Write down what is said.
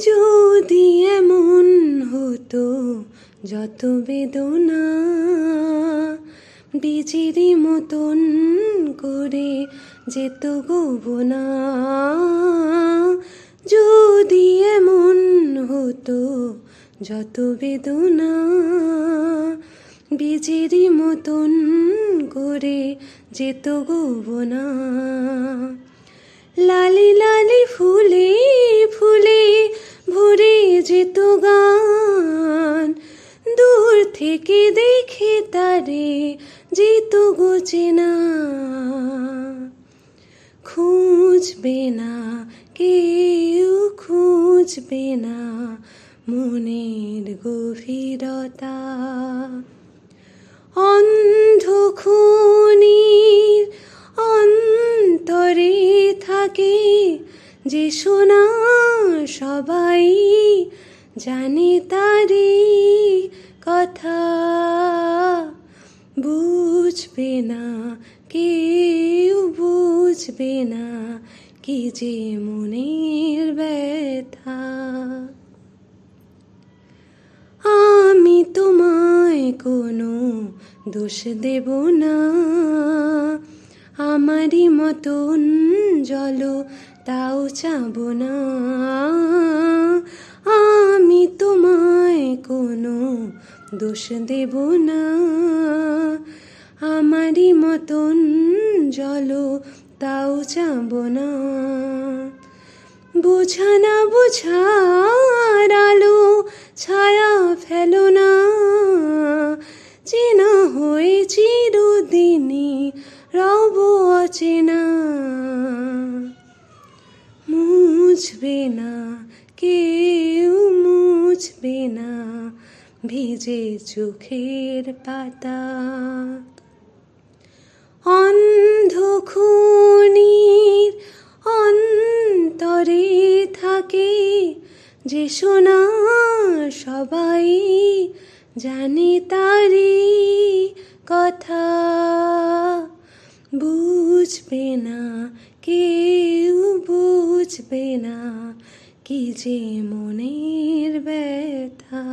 যদি এমন হতো যত বেদনা বীজেরই মতন করে যেত গোবনা, যদি এমন হতো যত বেদনা বীজেরই মতন করে যেত গোবনা, লালি লালি ফুলে ফুলে ভরে যেত গান, দূর থেকে দেখে তারে যেত গোচেনা, খুঁজবে না কেউ খুঁজবে না মনের গভীরতা, অন্ধখনির অন্তরে থাকে যে সোনা, সবাই জানে তারি কথা, বুঝবে না কেউ বুঝবে না কি যে মনের ব্যথা। আমি তোমায় কোনো দোষ দেব না, আমারই মতন জলো তাও চাব না, আমি তোমায় কোনো দোষ দেব না, আমারই মতন জলো তাও চাব না, বোঝা না বোঝার আলো ছায়া ফেলো না, চেনা হয়ে চিরদিনই রব অচেনা, মুছবে না কেউ মুছবে না ভিজে চোখের পাতা, অন্ধখনির অন্তরে থাকে যে সোনা, সবাই জানে তারি কথা, বুঝবে না কেউ বুঝবে না কি যে মনের ব্যথা।